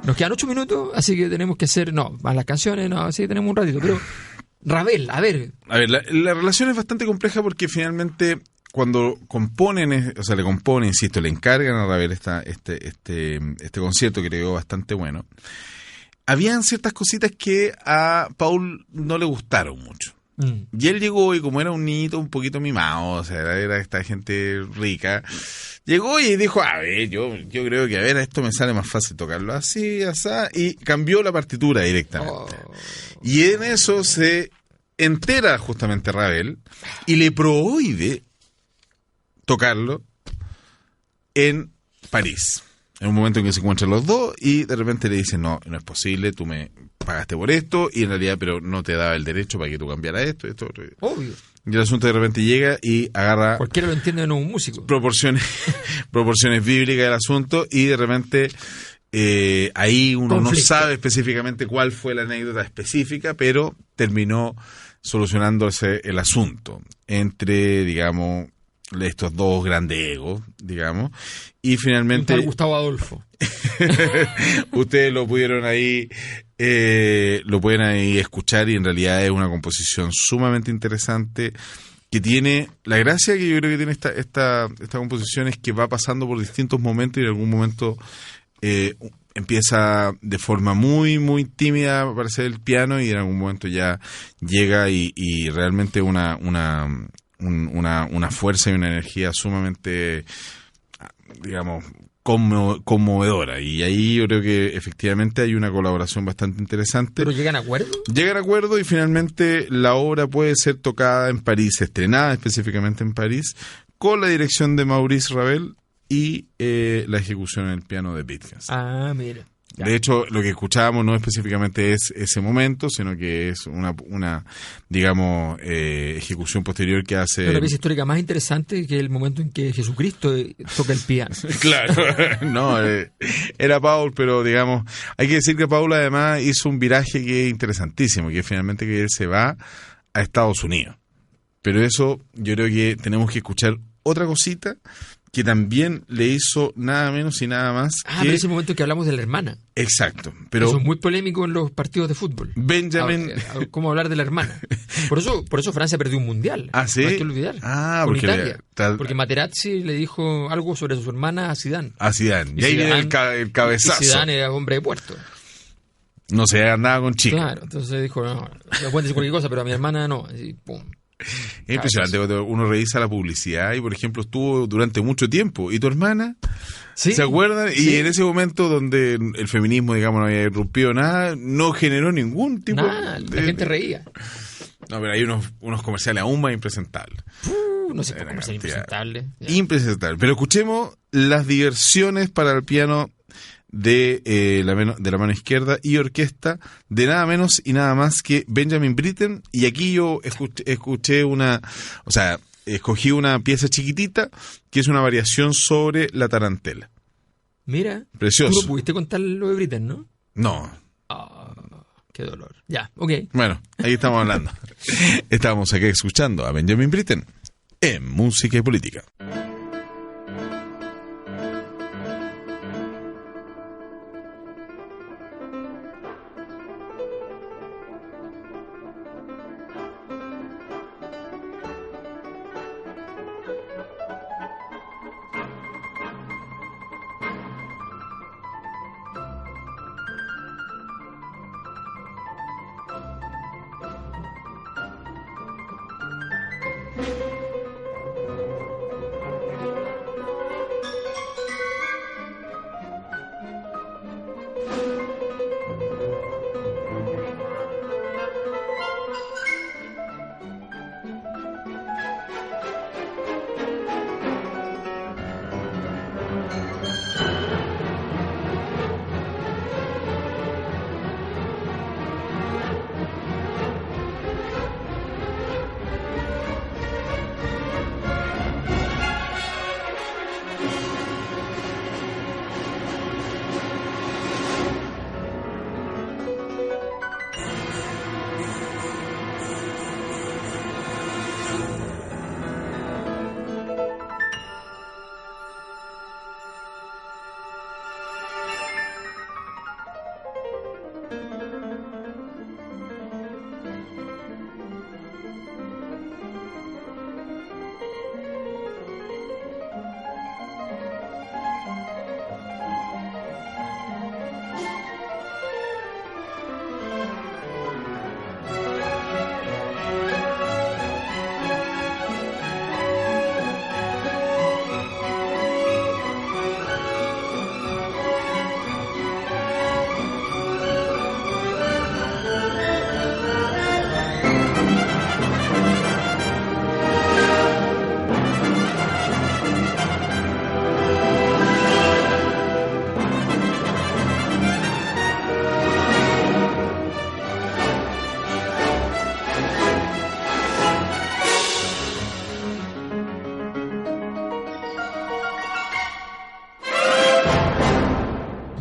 Nos quedan 8 minutos, así que tenemos que hacer... No, más las canciones, no, así que tenemos un ratito. Pero Ravel, a ver... La relación es bastante compleja porque finalmente cuando componen, o sea, le componen, insisto, le encargan a Ravel este concierto que le quedó bastante bueno. Habían ciertas cositas que a Paul no le gustaron mucho. Y él llegó y como era un niñito un poquito mimado, o sea, era esta gente rica, llegó y dijo, a ver, yo creo que a esto me sale más fácil tocarlo así, así, y cambió la partitura directamente. Y en eso se entera justamente Ravel y le prohíbe tocarlo en París, en un momento en que se encuentran los dos y de repente le dicen, no es posible, tú me pagaste por esto y en realidad pero no te daba el derecho para que tú cambiaras esto. Obvio. Y el asunto de repente llega y agarra Cualquiera lo entiende, no un músico. proporciones bíblicas del asunto y de repente ahí uno Conflicto. no sabe específicamente cuál fue la anécdota específica, pero terminó solucionándose el asunto entre, digamos, estos dos grandes egos, digamos, y finalmente Un tal Gustavo Adolfo. ustedes lo pudieron ahí lo pueden ahí escuchar y en realidad es una composición sumamente interesante que tiene la gracia que yo creo que tiene esta composición es que va pasando por distintos momentos y en algún momento empieza de forma muy muy tímida a aparecer el piano y en algún momento ya llega y realmente una fuerza y una energía sumamente, digamos, conmovedora. Y ahí yo creo que efectivamente hay una colaboración bastante interesante. ¿Pero llegan a acuerdo? Llegan a acuerdo y finalmente la obra puede ser tocada en París, estrenada específicamente en París, con la dirección de Maurice Ravel y la ejecución en el piano de Wittgenstein. Ah, mira. Ya. De hecho, lo que escuchábamos no específicamente es ese momento, sino que es una digamos, ejecución posterior que hace... Una pieza histórica más interesante que el momento en que Jesucristo toca el piano. Claro, no, era Paul, pero digamos, hay que decir que Paul además hizo un viraje que es interesantísimo, que es finalmente que él se va a Estados Unidos. Pero eso yo creo que tenemos que escuchar otra cosita que también le hizo nada menos y nada más que... pero ese momento que hablamos de la hermana. Exacto. Pero eso es muy polémico en los partidos de fútbol. Benjamin... ¿Cómo hablar de la hermana? Por eso Francia perdió un mundial. ¿Ah, sí? No hay que olvidar. Con porque Italia. Porque Materazzi le dijo algo sobre su hermana a Zidane. A Zidane. Y ahí viene el cabezazo. Y Zidane era hombre de puerto. No se andaba con chicas. Claro, entonces dijo, no pueden decir cualquier cosa, pero a mi hermana no. Y pum. Es impresionante cuando uno revisa la publicidad y, por ejemplo, estuvo durante mucho tiempo. ¿Y tu hermana? ¿Sí? ¿Se acuerdan? Sí. Y en ese momento donde el feminismo, digamos, no había irrumpido nada, no generó ningún tipo la gente reía. No, pero hay unos comerciales aún más impresentables. No sé cómo ser impresentable. Impresentable. Pero escuchemos las diversiones para el piano de la mano izquierda y orquesta de nada menos y nada más que Benjamin Britten. Y aquí yo escuché escogí una pieza chiquitita que es una variación sobre la tarantela. Mira, precioso. Tú no pudiste contar lo de Britten, ¿no? No. Qué dolor. Ya, ok. Bueno, ahí estamos hablando. Estamos aquí escuchando a Benjamin Britten en Música y Política.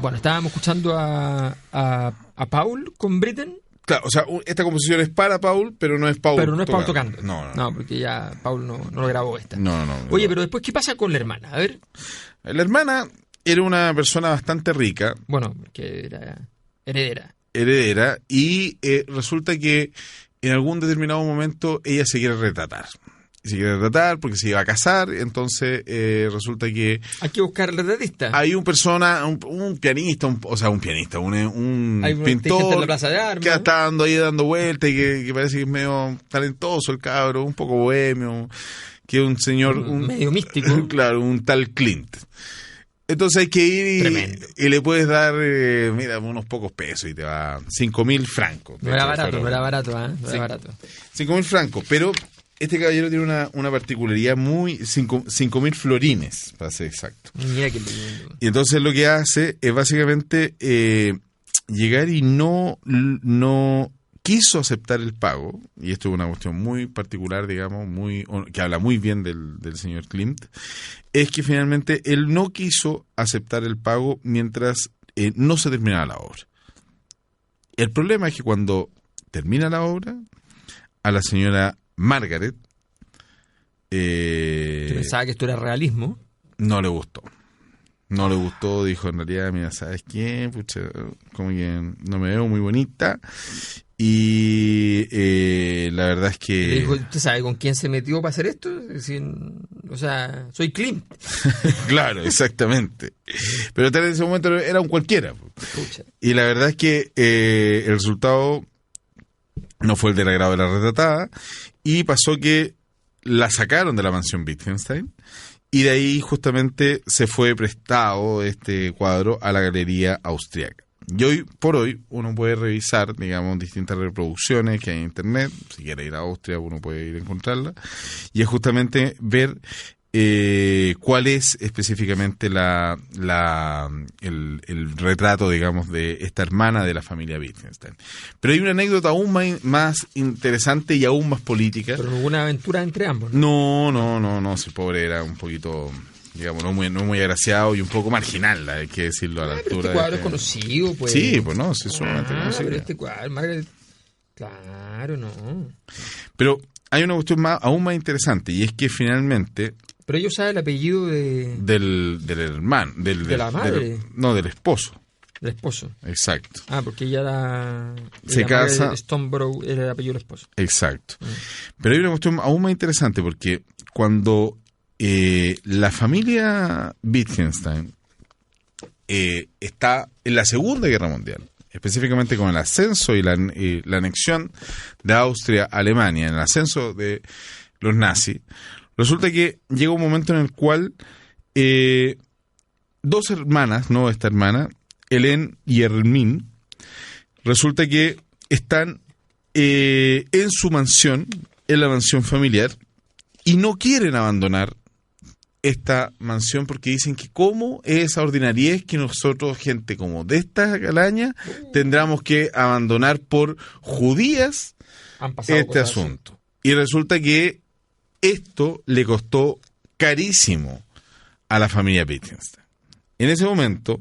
Bueno, estábamos escuchando a Paul con Britten. Claro, o sea, esta composición es para Paul, pero no es Paul Pero no es Paul tocando. No, porque ya Paul no lo grabó esta. No. Oye, pero después, ¿qué pasa con la hermana? A ver. La hermana era una persona bastante rica. Bueno, que era heredera. Y resulta que en algún determinado momento ella se quiere retratar. Se quiere retratar porque se iba a casar, entonces resulta que... Hay que buscar el retratista. Hay un pianista, un hay pintor en la plaza de armas, que está dando vueltas y que parece que es medio talentoso el cabro, un poco bohemio, que es un señor... medio místico. Claro, un tal Clint. Entonces hay que ir y le puedes dar, unos pocos pesos y te va 5.000 francos. No era barato, ¿eh? No era barato. 5.000 francos, pero este caballero tiene una particularidad muy... 5.000 florines, para ser exacto. Mira qué lindo. Y entonces lo que hace es básicamente llegar y no quiso aceptar el pago, y esto es una cuestión muy particular, digamos, que habla muy bien del señor Klimt, es que finalmente él no quiso aceptar el pago mientras no se terminaba la obra. El problema es que cuando termina la obra, a la señora Margaret que pensaba que esto era realismo. No le gustó, dijo en realidad, mira, ¿sabes qué? Pucha, como que no me veo muy bonita. Y la verdad es que... Le dijo, ¿usted sabe con quién se metió para hacer esto? Es decir, o sea, soy Klimt. Claro, exactamente. Pero tal en ese momento era un cualquiera. Pucha. Y la verdad es que el resultado no fue el del agrado de la retratada, y pasó que la sacaron de la mansión Wittgenstein, y de ahí justamente se fue prestado este cuadro a la Galería Austriaca. Y hoy por hoy uno puede revisar, digamos, distintas reproducciones que hay en internet. Si quiere ir a Austria uno puede ir a encontrarla, y es justamente ver cuál es específicamente el retrato, digamos, de esta hermana de la familia Wittgenstein. Pero hay una anécdota aún más interesante y aún más política. Pero no hubo una aventura entre ambos, ¿no? No, si pobre era un poquito, digamos, no muy agraciado y un poco marginal, hay que decirlo a la altura. Este cuadro es conocido, pues. Sí, pues no, sí, sumamente conocido. Pero este cuadro, Margaret, claro, no. Pero hay una cuestión aún más interesante, y es que finalmente... Pero ellos saben el apellido del hermano, de la madre. Del esposo. Del esposo. Exacto. Porque ella se casa. Stoneborough era el apellido del esposo. Exacto. Pero hay una cuestión aún más interesante, porque cuando la familia Wittgenstein está en la Segunda Guerra Mundial, específicamente con el ascenso y la anexión de Austria a Alemania, en el ascenso de los nazis, resulta que llega un momento en el cual dos hermanas, no esta hermana, Hélène y Hermine, resulta que están en su mansión, en la mansión familiar, y no quieren abandonar esta mansión porque dicen que cómo es esa ordinariez que nosotros, gente como de esta calaña, tendremos que abandonar por judías este asunto. Y resulta que esto le costó carísimo a la familia Wittgenstein. En ese momento,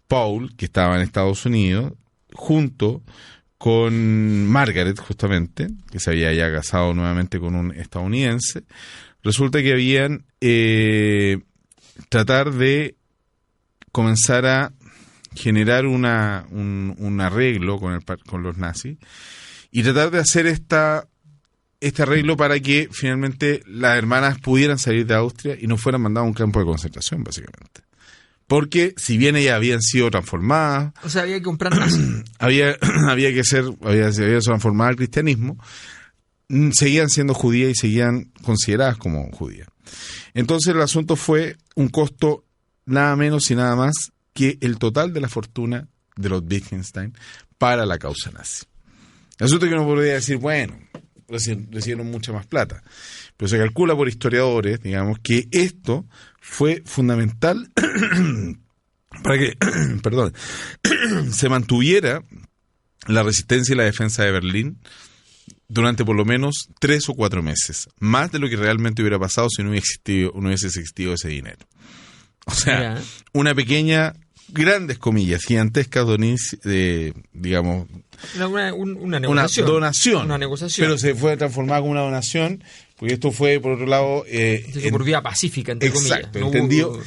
Paul, que estaba en Estados Unidos, junto con Margaret, justamente, que se había ya casado nuevamente con un estadounidense, resulta que habían tratar de comenzar a generar un arreglo con los nazis, y tratar de hacer este arreglo para que finalmente las hermanas pudieran salir de Austria y no fueran mandadas a un campo de concentración, básicamente. Porque si bien ellas habían sido transformadas, o sea, había que comprar nazis, había transformado al cristianismo, seguían siendo judías y seguían consideradas como judías. Entonces el asunto fue un costo nada menos y nada más que el total de la fortuna de los Wittgenstein para la causa nazi. El asunto es que uno podría decir, bueno, recibieron mucha más plata, pero se calcula por historiadores, digamos, que esto fue fundamental para que se mantuviera la resistencia y la defensa de Berlín durante por lo menos 3 o 4 meses, más de lo que realmente hubiera pasado si no hubiese existido ese dinero. O sea, una pequeña grandes comillas, gigantescas digamos, una negociación. Una donación. Una negociación. Pero se fue transformada como una donación, porque esto fue, por otro lado... por vía pacífica, entre comillas. Exacto, entendido.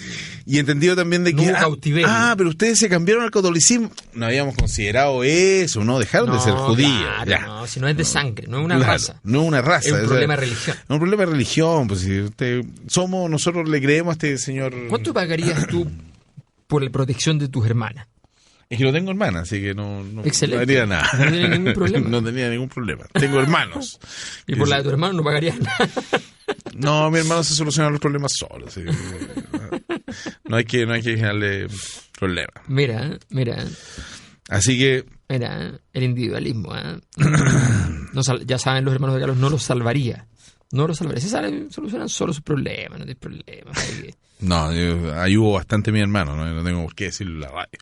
Y entendido también de que... hubo cautiverio. Pero ustedes se cambiaron al catolicismo. No habíamos considerado eso, no dejaron de ser judíos. Claro, ya. No, si no es de sangre, no es una Claro, raza. No es una raza. Es un problema de religión. Es un problema de religión, pues si nosotros le creemos a este señor... ¿Cuánto pagarías tú por la protección de tus hermanas? Es que no tengo hermanas, así que no haría nada. No tenía ningún problema. No tenía ningún problema. Tengo hermanos. Y por la de tu hermano no pagarías nada. No, mi hermano se soluciona los problemas solo. Así que, no hay que generarle problemas. Mira. Así que... Mira, el individualismo. Ya saben, los hermanos de Carlos no los salvaría. No los salvaría. Se solucionan solo sus problemas, no hay problemas. No, ayudo bastante a mi hermano, no tengo por qué decirlo en la radio.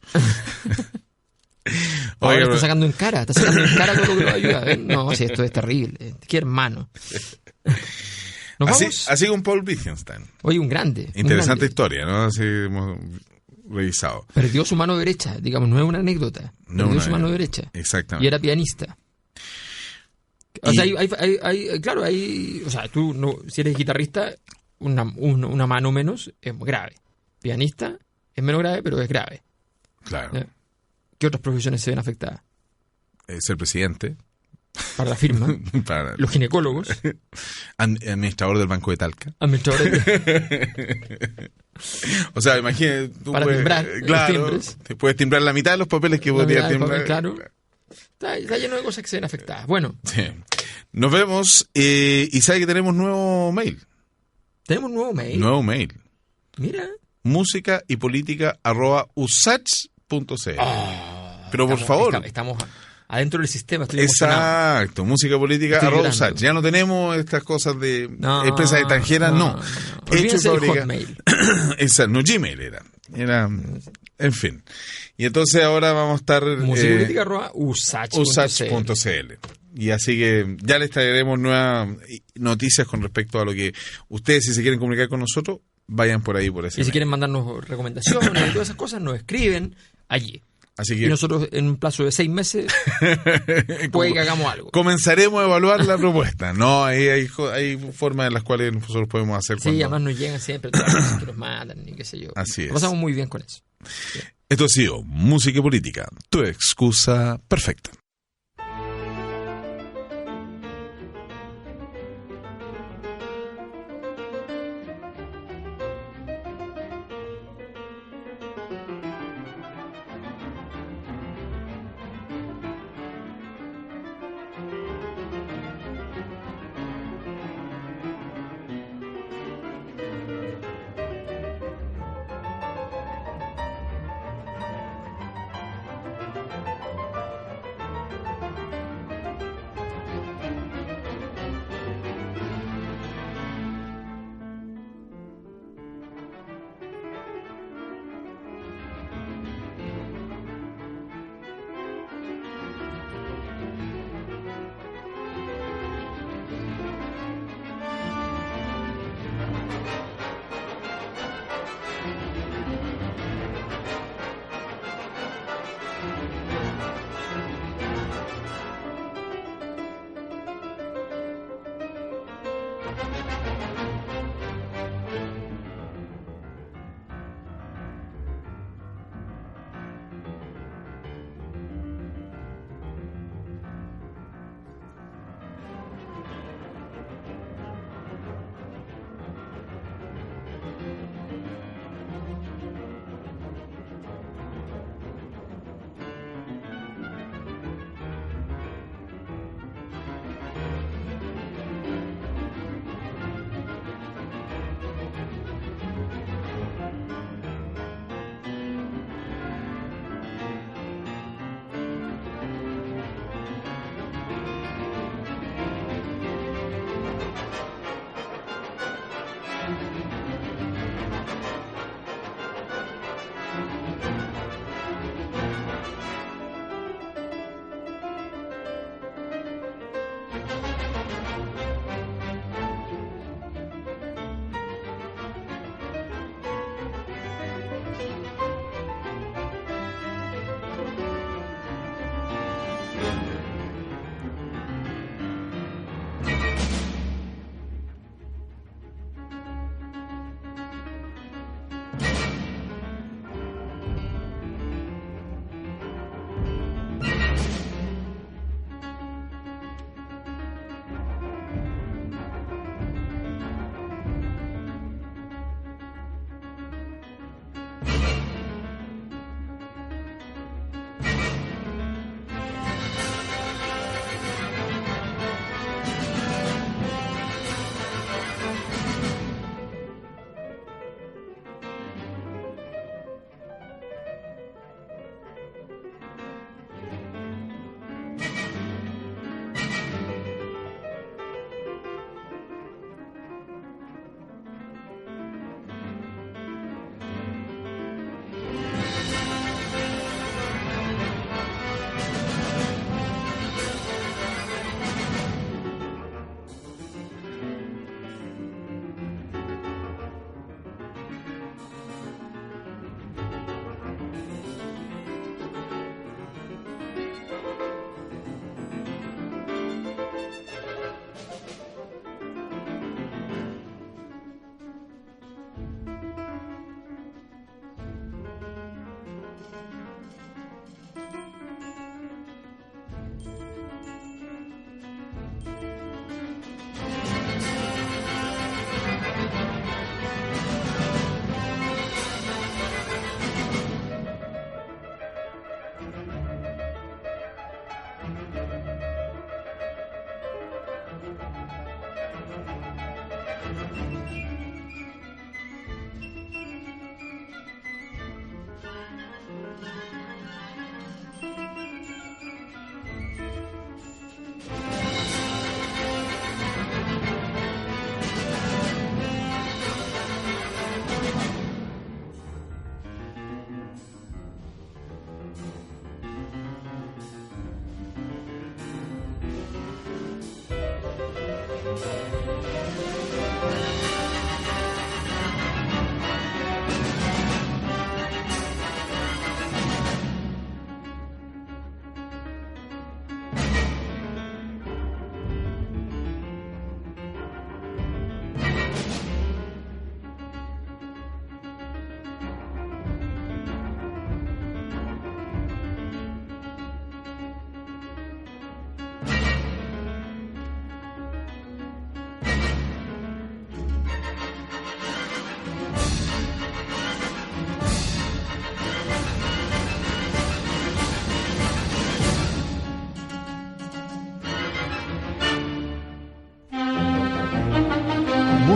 Ahora está sacando en cara todo lo que lo ayuda. No, si esto es terrible. Qué hermano. Así con Paul Wittgenstein. Oye, un grande. Interesante historia, ¿no? Así hemos revisado. Perdió su mano derecha, digamos, no es una anécdota. Perdió su mano derecha. Exactamente. Y era pianista. O sea, claro, o sea, tú no, si eres guitarrista, una mano menos es grave. Pianista es menos grave, pero es grave. Claro. ¿Qué otras profesiones se ven afectadas? Ser presidente. Para la firma. Para los ginecólogos. Administrador del Banco de Talca. O sea, imagínate. Para timbrar. Claro. Te puedes timbrar la mitad de los papeles que podrías timbrar. Claro. Está lleno de cosas que se ven afectadas. Bueno. Sí. Nos vemos. Y sabe que tenemos nuevo mail. ¿Tenemos nuevo mail? Nuevo mail. Mira. Música y política @usach.cl. Pero por favor. Estamos adentro del sistema. Exacto. Música política @usach. Ya no tenemos estas cosas de empresas extranjeras. No. Hecho y fabricado. Exacto. No, Gmail era. En fin. Y entonces ahora vamos a estar... musicapolítica@usach.cl. Y así que ya les traeremos nuevas noticias con respecto a lo que ustedes, si se quieren comunicar con nosotros, vayan por ahí, por ese. Y si quieren mandarnos recomendaciones y todas esas cosas, nos escriben allí. Así que... Y nosotros en un plazo de 6 meses puede que hagamos algo. Comenzaremos a evaluar la propuesta. No, hay formas en las cuales nosotros podemos hacer. Sí, además nos llegan siempre todas las cosas que nos mandan y qué sé yo. Así es. Lo pasamos muy bien con eso. Bien. Esto ha sido Música y Política, tu excusa perfecta.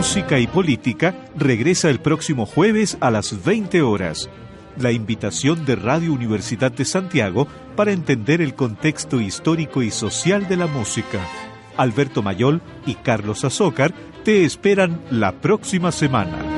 Música y Política regresa el próximo jueves a las 20 horas. La invitación de Radio Universidad de Santiago para entender el contexto histórico y social de la música. Alberto Mayol y Carlos Azócar te esperan la próxima semana.